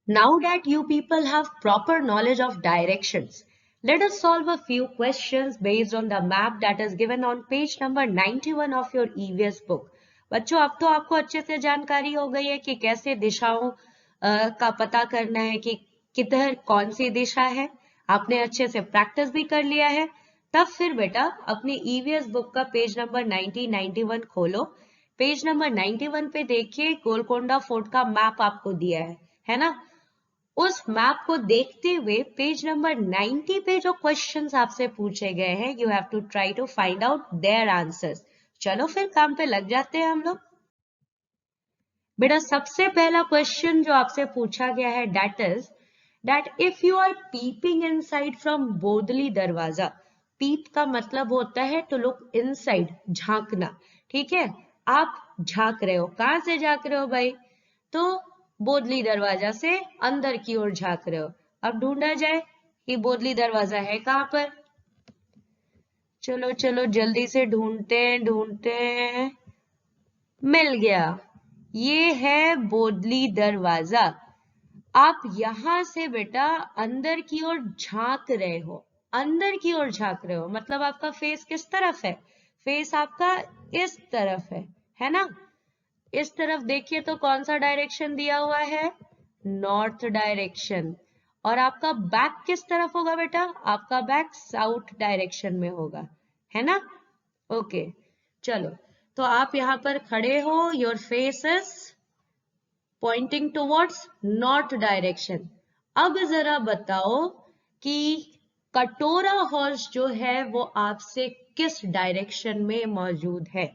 Now that you people have proper knowledge of directions, let us solve a few questions based on the map that is given on page number 91 of your EVS book. बच्चों अब तो आपको अच्छे से जानकारी हो गई है कि कैसे दिशाओं का पता करना है कि किधर कौन सी दिशा है. आपने अच्छे से प्रैक्टिस भी कर लिया है. तब फिर बेटा अपनी EVS बुक का पेज नंबर 91 खोलो. पेज नंबर 91 पे देखिए गोलकोंडा फोर्ट का मैप आपको दिया है ना. उस मैप को देखते हुए पेज नंबर 90 पे जो क्वेश्चंस आपसे पूछे गए हैं you have to try to find out their answers. चलो फिर काम पे लग जाते हैं हम लोग. बेटा सबसे पहला क्वेश्चन जो आपसे पूछा गया है that is that if you are peeping inside from बोदली दरवाजा. पीप का मतलब होता है टू लुक इनसाइड, झांकना. ठीक है, आप झांक रहे हो. कहां से झांक रहे हो भाई? तो बोदली दरवाजा से अंदर की ओर झांक रहे हो. अब ढूंढा जाए कि बोदली दरवाजा है कहां पर. चलो चलो जल्दी से ढूंढते हैं. मिल गया, ये है बोदली दरवाजा. आप यहां से बेटा अंदर की ओर झांक रहे हो. अंदर की ओर झांक रहे हो मतलब आपका फेस किस तरफ है? फेस आपका इस तरफ है ना. इस तरफ देखिए तो कौन सा डायरेक्शन दिया हुआ है? North direction. और आपका बैक किस तरफ होगा बेटा? आपका बैक साउथ डायरेक्शन में होगा, है ना. ओके चलो, तो आप यहां पर खड़े हो. Your face is pointing towards north direction. अब जरा बताओ कि कटोरा हॉर्स जो है वो आपसे किस डायरेक्शन में मौजूद है.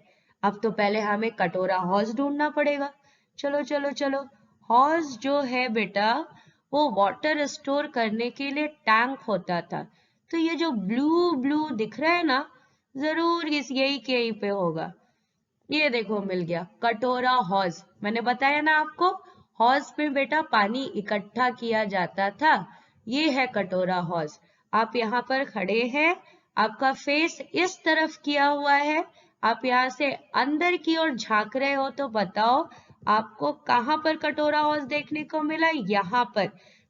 अब तो पहले हमें कटोरा हॉर्स ढूंढना पड़ेगा. चलो चलो चलो. हॉर्स जो है बेटा वो वाटर स्टोर करने के लिए टैंक होता था. तो ये जो ब्लू ब्लू दिख रहा है ना, जरूर इस यही पे होगा. ये देखो मिल गया, कटोरा हॉर्स. मैंने बताया ना आपको, हॉर्स में बेटा पानी इकट्ठा किया जाता था. ये है कटोरा हॉर्स. आप यहाँ पर खड़े हैं, आपका फेस इस तरफ किया हुआ है. आप यहाँ से अंदर की ओर झांक रहे हो. तो बताओ आपको कहां पर कटोरा हॉर्स देखने को मिला? यहाँ पर.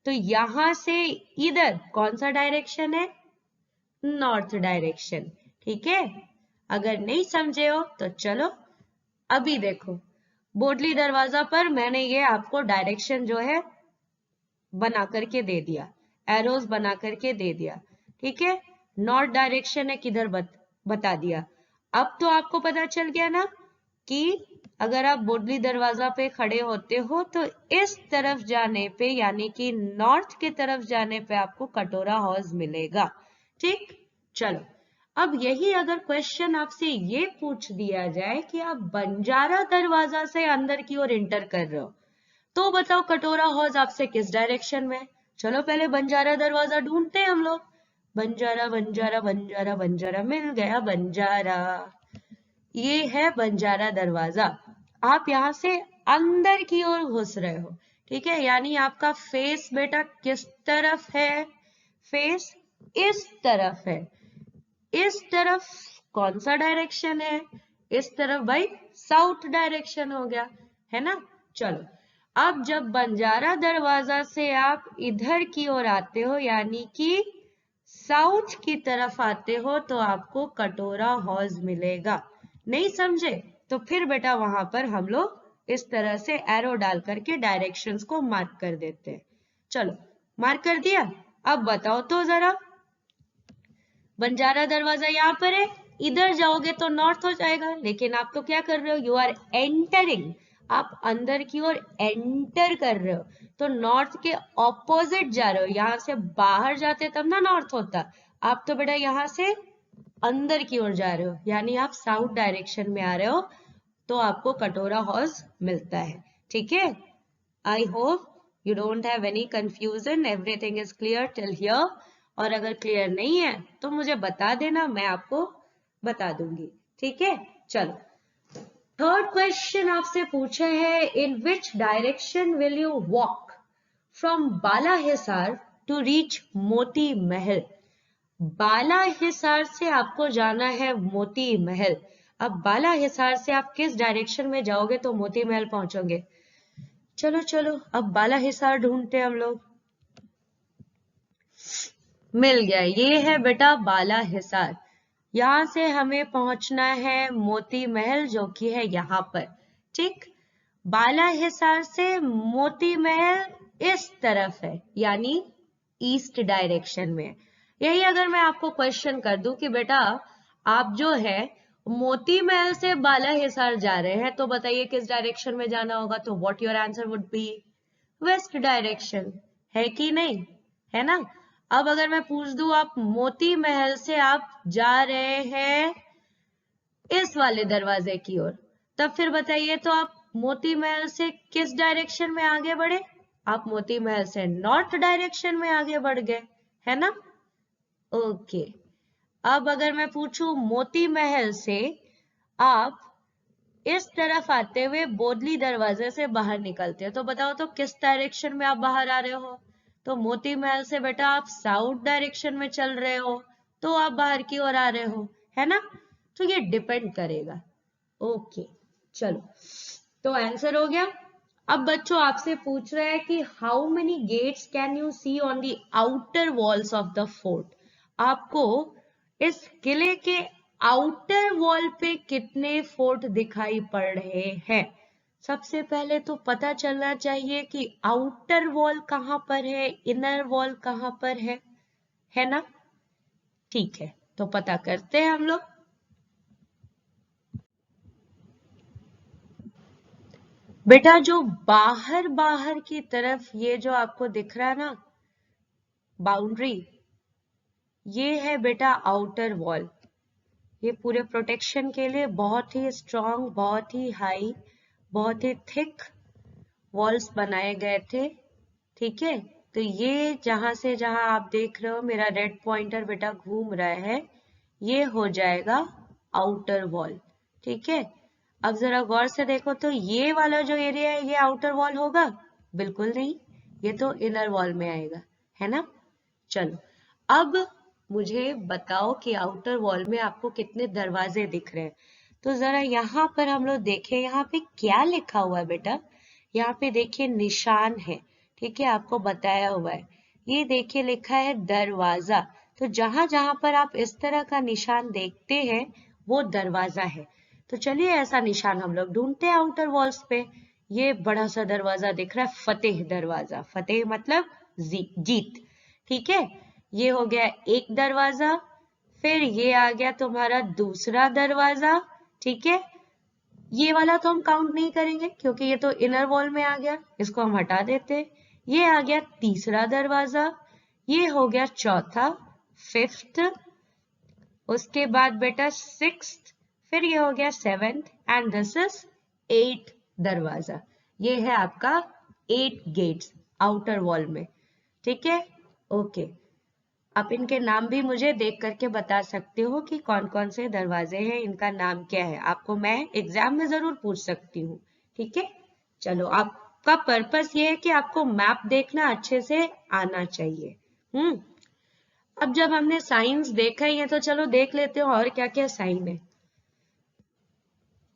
तो यहां से इधर कौन सा डायरेक्शन है? North direction. ठीक है, अगर नहीं समझे हो तो चलो अभी देखो. बोदली दरवाजा पर मैंने ये आपको डायरेक्शन जो है बना करके दे दिया, एरोज बना करके दे दिया. ठीक है, नॉर्थ डायरेक्शन है किधर बता दिया. अब तो आपको पता चल गया ना कि अगर आप बोदली दरवाजा पे खड़े होते हो तो इस तरफ जाने पे यानी कि नॉर्थ की तरफ जाने पे आपको कटोरा हॉर्स मिलेगा. ठीक, चलो अब यही अगर क्वेश्चन आपसे ये पूछ दिया जाए कि आप बंजारा दरवाजा से अंदर की ओर एंटर कर रहे हो, तो बताओ कटोरा हॉर्स आपसे किस डायरेक्शन में? चलो पहले बंजारा दरवाजा ढूंढते हैं हम लोग. बंजारा बंजारा बंजारा बंजारा, मिल गया बंजारा. ये है बंजारा दरवाजा. आप यहां से अंदर की ओर घुस रहे हो. ठीक है, यानी आपका फेस बेटा किस तरफ है? फेस इस तरफ है. इस तरफ कौन सा डायरेक्शन है? इस तरफ भाई साउथ डायरेक्शन हो गया, है ना. चलो अब जब बंजारा दरवाजा से आप इधर की ओर आते हो यानी कि साउथ की तरफ आते हो तो आपको कटोरा हॉर्स मिलेगा. नहीं समझे तो फिर बेटा वहां पर हम लोग इस तरह से एरो डाल करके डायरेक्शंस को मार्क कर देते हैं. चलो मार्क कर दिया. अब बताओ तो जरा, बंजारा दरवाजा यहाँ पर है, इधर जाओगे तो नॉर्थ हो जाएगा. लेकिन आप तो क्या कर रहे हो? You are entering. आप अंदर की ओर एंटर कर रहे हो तो नॉर्थ के ऑपोजिट जा रहे हो. यहां से बाहर जाते तब ना नॉर्थ होता. आप तो बेटा यहां से अंदर की ओर जा रहे हो यानी आप साउथ डायरेक्शन में आ रहे हो. तो आपको कटोरा हॉर्स मिलता है. ठीक है, I hope you don't have any confusion. Everything is clear till here. और अगर क्लियर नहीं है तो मुझे बता देना, मैं आपको बता दूंगी. ठीक है, चलो थर्ड क्वेश्चन आपसे पूछा है, in which direction will you walk from Bala Hisar to reach Moti Mahal. बाला हिसार से आपको जाना है मोती महल. अब बाला हिसार से आप किस डायरेक्शन में जाओगे तो मोती महल पहुंचोगे? चलो चलो अब बाला हिसार ढूंढते हैं हम लोग। मिल गया, ये है बेटा बाला हिसार। यहाँ से हमें पहुंचना है मोती महल जो कि है यहाँ पर। ठीक, बाला हिसार से मोती महल इस तरफ है, यानी ईस्ट डायरेक्शन में। यही अगर मैं आपको क्वेश्चन कर दूं कि बेटा आप जो है मोती महल से बाला हिसार जा रहे हैं, तो बताइए किस डायरेक्शन में जाना होगा, तो what your answer would be west direction, है कि नहीं, है ना। अब अगर मैं पूछ दूं आप मोती महल से आप जा रहे हैं इस वाले दरवाजे की ओर, तब फिर बताइए तो आप मोती महल से किस डायरेक्शन में आगे बढ़े, आप मोती महल से नॉर्थ डायरेक्शन में आगे बढ़ गए, है ना। ओके, अब अगर मैं पूछूं मोती महल से आप इस तरफ आते हुए बोदली दरवाजे से बाहर निकलते हो, तो बताओ तो किस डायरेक्शन में आप बाहर आ रहे हो, तो मोती महल से बेटा आप साउथ डायरेक्शन में चल रहे हो, तो आप बाहर की ओर आ रहे हो, है ना। तो ये डिपेंड करेगा। ओके, चलो तो आंसर हो गया। अब बच्चों आपसे पूछ रहा है कि how many gates can you see on the outer walls of the fort, आपको इस किले के आउटर वॉल पे कितने फोर्ट दिखाई पड़ रहे हैं। सबसे पहले तो पता चलना चाहिए कि आउटर वॉल कहां पर है, इनर वॉल कहां पर है ना। ठीक है, तो पता करते हैं हम लोग। बेटा जो बाहर बाहर की तरफ ये जो आपको दिख रहा है ना बाउंड्री, ये है बेटा आउटर वॉल। ये पूरे प्रोटेक्शन के लिए बहुत ही स्ट्रॉन्ग, बहुत ही हाई, बहुत ही थिक वॉल्स बनाए गए थे। ठीक है, तो ये जहां से जहां आप देख रहे हो मेरा रेड पॉइंटर बेटा घूम रहा है, ये हो जाएगा आउटर वॉल। ठीक है, अब जरा गौर से देखो तो ये वाला जो एरिया है ये आउटर वॉल होगा, बिल्कुल नहीं, ये तो इनर वॉल में आएगा, है ना। चलो अब मुझे बताओ कि आउटर वॉल में आपको कितने दरवाजे दिख रहे हैं। तो जरा यहाँ पर हम लोग देखें, यहाँ पे क्या लिखा हुआ है बेटा, यहाँ पे देखिए निशान है। ठीक है, आपको बताया हुआ है, ये देखिए लिखा है दरवाजा। तो जहां जहां पर आप इस तरह का निशान देखते हैं वो दरवाजा है। तो चलिए ऐसा निशान हम लोग ढूंढते हैं आउटर वॉल्स पे। ये बड़ा सा दरवाजा दिख रहा है, फतेह दरवाजा, फतेह मतलब जीत। ठीक है, ये हो गया एक दरवाजा, फिर ये आ गया तुम्हारा दूसरा दरवाजा। ठीक है, ये वाला तो हम काउंट नहीं करेंगे क्योंकि ये तो इनर वॉल में आ गया, इसको हम हटा देते। ये आ गया तीसरा दरवाजा, ये हो गया चौथा, फिफ्थ, उसके बाद बेटा सिक्स्थ, फिर ये हो गया seventh, and this is eight दरवाजा। ये है आपका 8 गेट्स आउटर वॉल में। ठीक है, ओके, आप इनके नाम भी मुझे देख करके बता सकते हो कि कौन कौन से दरवाजे हैं, इनका नाम क्या है, आपको मैं एग्जाम में जरूर पूछ सकती हूँ। ठीक है, चलो आपका पर्पस ये है कि आपको मैप देखना अच्छे से आना चाहिए। अब जब हमने साइंस देखा ही है तो चलो देख लेते हो और क्या क्या साइन है।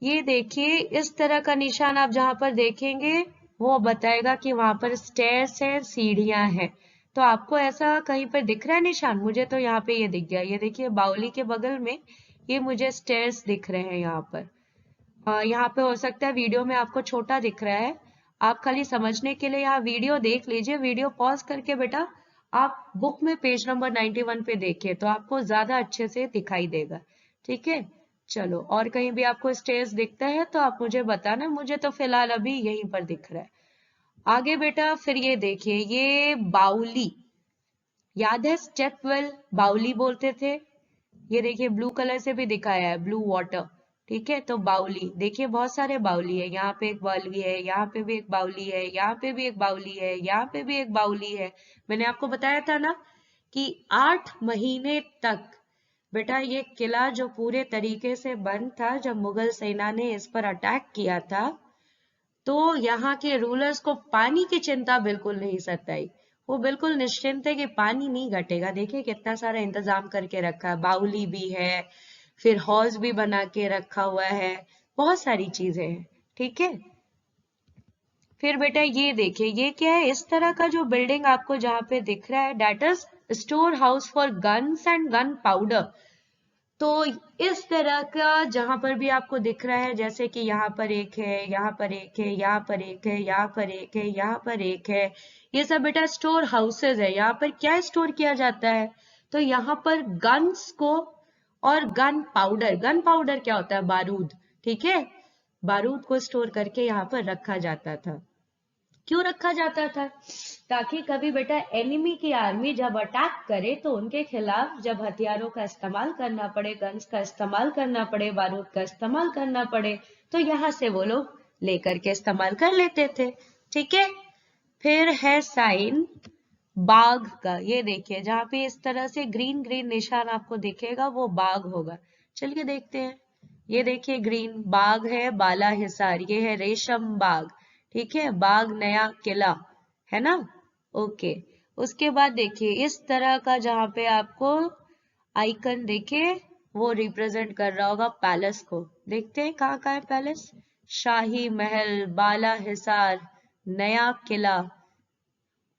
ये देखिए इस तरह का निशान आप जहां पर देखेंगे वो बताएगा कि वहां पर स्टेयर्स हैं, सीढ़ियां हैं। तो आपको ऐसा कहीं पर दिख रहा है निशान, मुझे तो यहाँ पे ये दिख गया, ये देखिए बाउली के बगल में ये मुझे स्टेयर्स दिख रहे हैं यहाँ पर। यहाँ पे हो सकता है वीडियो में आपको छोटा दिख रहा है, आप खाली समझने के लिए यहाँ वीडियो देख लीजिए, वीडियो पॉज करके बेटा आप बुक में पेज नंबर 91 पे देखिए तो आपको ज्यादा अच्छे से दिखाई देगा। ठीक है, चलो और कहीं भी आपको स्टेयर्स दिखता है तो आप मुझे बताना, मुझे तो फिलहाल अभी यहीं पर दिख रहा है। आगे बेटा फिर ये देखिए ये बाउली, याद है स्टेपवेल बाउली बोलते थे, ये देखिए ब्लू कलर से भी दिखाया है, ब्लू वाटर। ठीक है, तो बाउली देखिए बहुत सारे बाउली है, यहाँ पे एक बाउली है, यहाँ पे भी एक बाउली है, यहाँ पे भी एक बाउली है, यहाँ पे भी एक बाउली है। मैंने आपको बताया था ना कि 8 महीने तक बेटा ये किला जो पूरे तरीके से बंद था, जब मुगल सेना ने इस पर अटैक किया था तो यहाँ के रूलर्स को पानी की चिंता बिल्कुल नहीं सताई, वो बिल्कुल निश्चिंत है कि पानी नहीं घटेगा। देखिए कितना सारा इंतजाम करके रखा है, बाउली भी है, फिर हॉल्स भी बना के रखा हुआ है, बहुत सारी चीजें हैं। ठीक है, फिर बेटा ये देखिए, ये क्या है, इस तरह का जो बिल्डिंग आपको जहाँ पे दिख रहा है, that is storehouse for guns and gunpowder. तो इस तरह का जहां पर भी आपको दिख रहा है, जैसे कि यहाँ पर एक है, यहाँ पर एक है, यहाँ पर एक है, यहाँ पर एक है, यहाँ पर एक है, ये सब बेटा स्टोर हाउसेज है। यहाँ पर क्या स्टोर किया जाता है, तो यहाँ पर गन्स को और गन पाउडर क्या होता है, बारूद, ठीक है, बारूद को स्टोर करके यहाँ पर रखा जाता था। क्यों रखा जाता था, ताकि कभी बेटा एनिमी की आर्मी जब अटैक करे तो उनके खिलाफ जब हथियारों का इस्तेमाल करना पड़े, गन्स का इस्तेमाल करना पड़े, बारूद का इस्तेमाल करना पड़े, तो यहाँ से वो लोग लेकर के इस्तेमाल कर लेते थे, ठीक है। फिर है साइन बाघ का, ये देखिए जहाँ पे इस तरह से ग्रीन ग्रीन निशान आपको दिखेगा वो बाघ होगा। चलिए देखते हैं, ये देखिए ग्रीन बाघ है, बाला हिसार, ये है रेशम बाघ, ठीक है, बाघ नया किला, है ना, ओके। उसके बाद देखिए इस तरह का जहाँ पे आपको आइकन देखे, वो रिप्रेजेंट कर रहा होगा पैलेस को। देखते हैं कहाँ है पैलेस, शाही महल, बाला हिसार, नया किला,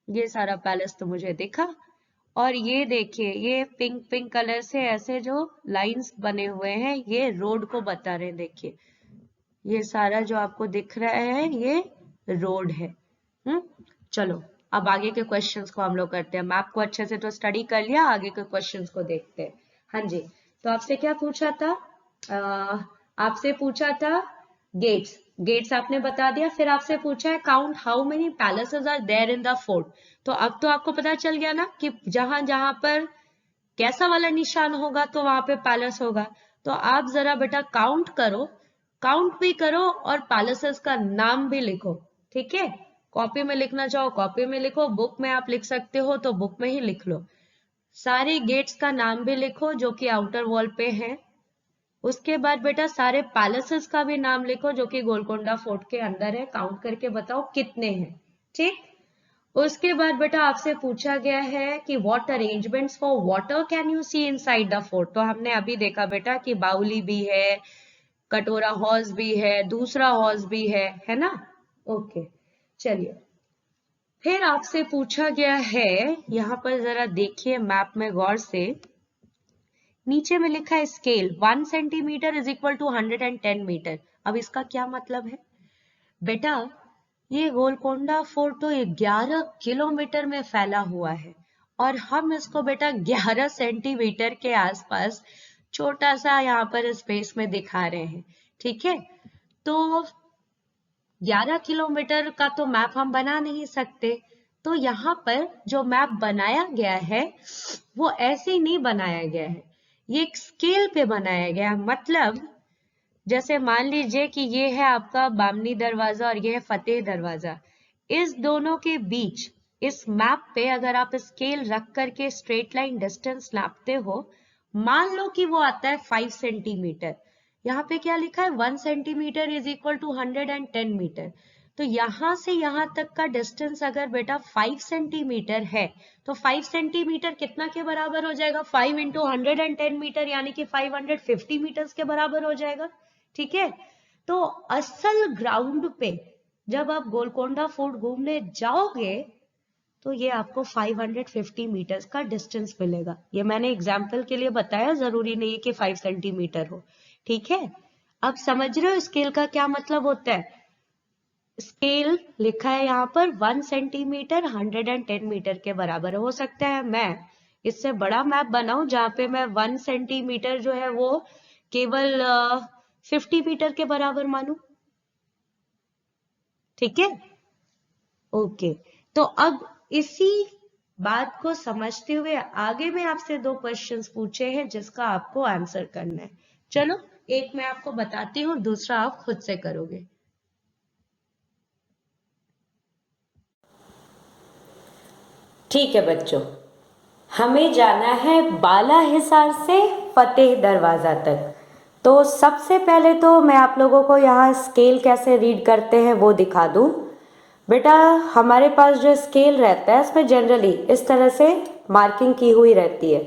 ये सारा पैलेस तो मुझे दिखा। और ये देखिए ये पिंक पिंक कलर से ऐसे जो लाइंस बने हुए हैं, ये रोड को बता रहे हैं, देखिए ये सारा जो आपको दिख रहा है ये रोड है। चलो अब आगे के क्वेश्चंस को हम लोग करते हैं। मैप को अच्छे से तो स्टडी कर लिया, आगे के क्वेश्चंस को देखते हैं। हाँ जी, तो आपसे क्या पूछा था, आपसे पूछा था गेट्स आपने बता दिया। फिर आपसे पूछा है count how many palaces are there in the fort. तो अब तो आपको पता चल गया ना कि जहां जहां पर कैसा वाला निशान होगा तो वहां पे पैलेस होगा। तो आप जरा बेटा काउंट करो, काउंट भी करो और पैलेसेस का नाम भी लिखो, ठीक है। कॉपी में लिखना चाहो कॉपी में लिखो, बुक में आप लिख सकते हो तो बुक में ही लिख लो। सारे गेट्स का नाम भी लिखो जो कि आउटर वॉल पे है। उसके बाद बेटा सारे पैलेसेस का भी नाम लिखो जो कि गोलकोंडा फोर्ट के अंदर है, काउंट करके बताओ कितने हैं, ठीक। उसके बाद बेटा आपसे पूछा गया है कि what arrangements for water can you see inside the fort. तो हमने अभी देखा बेटा कि बाउली भी है, कटोरा हॉर्स भी है, दूसरा हॉर्स भी है ना, ओके। चलिए फिर आपसे पूछा गया है, यहाँ पर जरा देखिए मैप में गौर से, नीचे में लिखा है scale 1 centimetre is equal to 110 metre. अब इसका क्या मतलब है बेटा, ये गोलकोंडा फोर्ट तो 11 किलोमीटर में फैला हुआ है और हम इसको बेटा 11 सेंटीमीटर के आसपास छोटा सा यहाँ पर स्पेस में दिखा रहे हैं, ठीक है। तो 11 किलोमीटर का तो मैप हम बना नहीं सकते, तो यहाँ पर जो मैप बनाया गया है वो ऐसे ही नहीं बनाया गया है, ये एक स्केल पे बनाया गया। मतलब जैसे मान लीजिए कि ये है आपका बामनी दरवाजा और ये है फतेह दरवाजा, इस दोनों के बीच इस मैप पे अगर आप स्केल रख करके स्ट्रेट लाइन डिस्टेंस नापते हो, मान लो कि वो आता है 5 सेंटीमीटर, यहाँ पे क्या लिखा है 1 centimetre is equal to 110 metre. तो यहां से यहां तक का डिस्टेंस अगर बेटा 5 सेंटीमीटर है तो 5 सेंटीमीटर कितना के बराबर हो जाएगा, 5 इंटू 110 मीटर यानी कि 550 मीटर्स के बराबर हो जाएगा, ठीक है। तो असल ग्राउंड पे जब आप गोलकोंडा फोर्ट घूमने जाओगे तो ये आपको 550 मीटर्स का डिस्टेंस मिलेगा। ये मैंने एग्जाम्पल के लिए बताया, जरूरी नहीं है कि 5 सेंटीमीटर हो, ठीक है। अब समझ रहे हो स्केल का क्या मतलब होता है, स्केल लिखा है यहाँ पर 1 सेंटीमीटर 110 मीटर के बराबर। हो सकता है मैं इससे बड़ा मैप बनाऊं जहां पे मैं 1 सेंटीमीटर जो है वो केवल 50 मीटर के बराबर मानूं, ठीक है, ओके। तो अब इसी बात को समझते हुए आगे मैं आपसे 2 क्वेश्चंस पूछे हैं जिसका आपको आंसर करना है। चलो एक मैं आपको बताती हूँ, दूसरा आप खुद से करोगे। ठीक है बच्चों, हमें जाना है बाला हिसार से फतेह दरवाजा तक। तो सबसे पहले तो मैं आप लोगों को यहाँ स्केल कैसे रीड करते हैं वो दिखा दूँ। बेटा हमारे पास जो स्केल रहता है उसमें जनरली इस तरह से मार्किंग की हुई रहती है।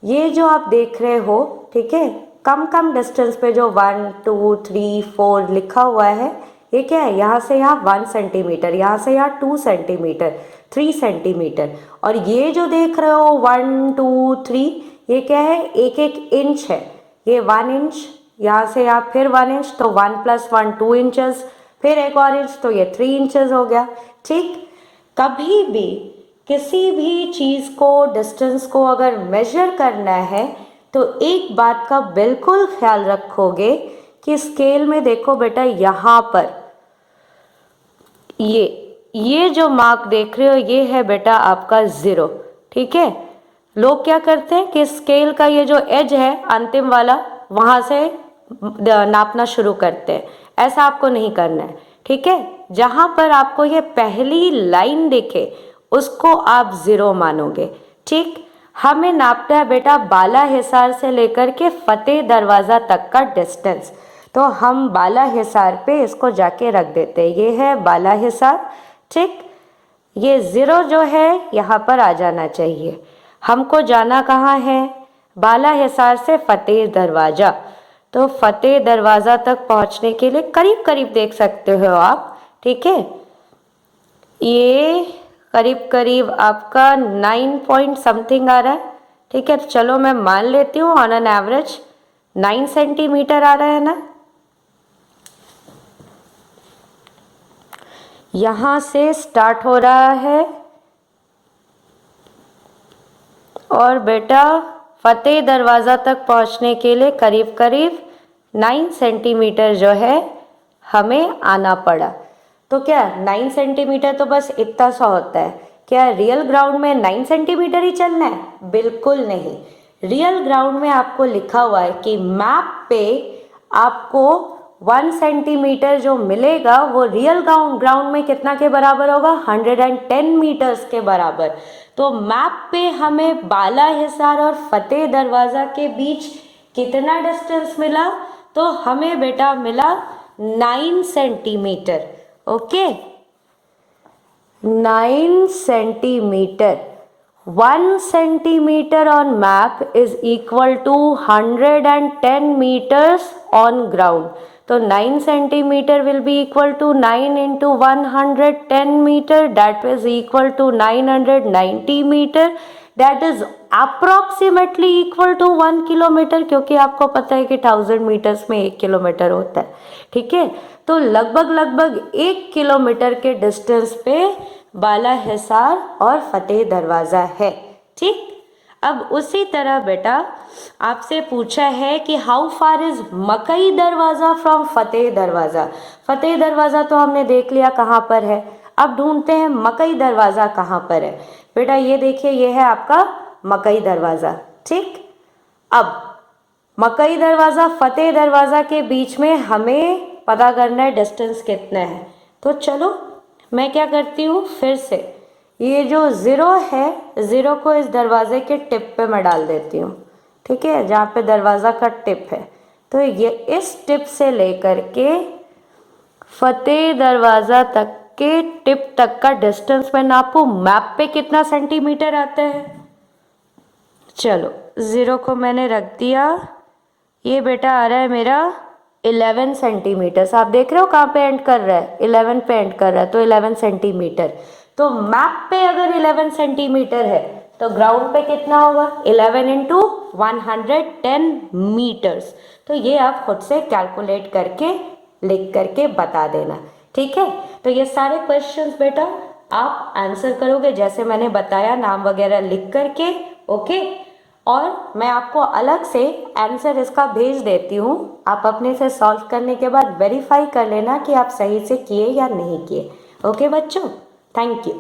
ये जो आप देख रहे हो, ठीक है, कम कम डिस्टेंस पे जो 1 2 3 4 लिखा हुआ है, ये क्या है, यहाँ से यहाँ 1 सेंटीमीटर, यहाँ से यहाँ 2 सेंटीमीटर, 3 सेंटीमीटर, और ये जो देख रहे हो 1 2 3, ये क्या है, एक एक इंच है। ये 1 इंच, यहाँ से यहाँ फिर 1 इंच, तो 1 + 1 2 इंचेस, फिर एक और इंच, तो ये 3 इंचेस हो गया। ठीक, कभी भी किसी भी चीज़ को, डिस्टेंस को अगर मेजर करना है तो एक बात का बिल्कुल ख्याल रखोगे कि स्केल में देखो बेटा, यहाँ पर ये जो मार्क देख रहे हो, ये है बेटा आपका 0। ठीक है, लोग क्या करते हैं कि स्केल का ये जो एज है अंतिम वाला, वहाँ से नापना शुरू करते हैं। ऐसा आपको नहीं करना है। ठीक है, जहाँ पर आपको ये पहली लाइन दिखे उसको आप 0 मानोगे। ठीक, हमें नापना है बेटा बाला हिसार से लेकर के फतेह दरवाज़ा तक का डिस्टेंस। तो हम बाला हिसार पे इसको जाके रख देते हैं। ये है बाला हिसार। ठीक, ये 0 जो है यहाँ पर आ जाना चाहिए। हमको जाना कहाँ है, बाला हिसार से फतेह दरवाज़ा। तो फतेह दरवाज़ा तक पहुँचने के लिए करीब करीब देख सकते हो आप। ठीक है, ये करीब करीब आपका 9 पॉइंट समथिंग आ रहा है। ठीक है, तो चलो मैं मान लेती हूँ ऑन एन एवरेज 9 सेंटीमीटर आ रहा है ना। यहाँ से स्टार्ट हो रहा है और बेटा फतेह दरवाज़ा तक पहुँचने के लिए करीब करीब 9 सेंटीमीटर जो है हमें आना पड़ा। तो क्या 9 सेंटीमीटर तो बस इतना सा होता है? क्या रियल ग्राउंड में 9 सेंटीमीटर ही चलना है? बिल्कुल नहीं। रियल ग्राउंड में आपको लिखा हुआ है कि मैप पे आपको 1 सेंटीमीटर जो मिलेगा वो रियल ग्राउंड में कितना के बराबर होगा? 110 मीटर्स के बराबर। तो मैप पे हमें बाला हिसार और फतेह दरवाज़ा के बीच कितना डिस्टेंस मिला? तो हमें बेटा मिला 9 centimetre. Okay, 9 centimetre. 1 centimetre on map is equal to 110 meters on ground. तो 9 centimetre will be equal to 9 into 110 meter, that is equal to 990 meter, that is approximately equal to 1 kilometre, क्योंकि आपको पता है कि 1000 मीटर्स में 1 kilometre होता है। ठीक है, तो लगभग 1 किलोमीटर के डिस्टेंस पे बाला हिसार और फतेह दरवाज़ा है। ठीक, अब उसी तरह बेटा आपसे पूछा है कि हाउ फार इज मकई दरवाज़ा फ्रॉम फतेह दरवाज़ा। फतेह दरवाज़ा तो हमने देख लिया कहाँ पर है। अब ढूंढते हैं मकई दरवाज़ा कहाँ पर है। बेटा ये देखिए, ये है आपका मकई दरवाज़ा। ठीक, अब मकई दरवाज़ा फतेह दरवाज़ा के बीच में हमें पता करना है डिस्टेंस कितना है। तो चलो मैं क्या करती हूँ, फिर से ये जो 0 है, 0 को इस दरवाजे के टिप पे मैं डाल देती हूँ। ठीक है, जहाँ पे दरवाज़ा का टिप है, तो ये इस टिप से लेकर के फतेह दरवाज़ा तक के टिप तक का डिस्टेंस मैं नापूँ। मैप पे कितना सेंटीमीटर आता है? चलो 0 को मैंने रख दिया। ये बेटा आ रहा है मेरा 11 सेंटीमीटर। आप देख रहे हो कहाँ पे एंड कर रहा है? 11 पे एंड कर रहा है, तो 11 सेंटीमीटर। तो मैप पे अगर 11 सेंटीमीटर है तो ग्राउंड पे कितना होगा? 11 इंटू 110 मीटर्स। तो ये आप खुद से कैलकुलेट करके लिख करके बता देना। ठीक है, तो ये सारे क्वेश्चंस बेटा आप आंसर करोगे जैसे मैंने बताया, नाम वगैरह लिख करके। ओके, और मैं आपको अलग से आंसर इसका भेज देती हूँ। आप अपने से सॉल्व करने के बाद वेरीफाई कर लेना कि आप सही से किए या नहीं किए। ओके बच्चों, थैंक यू।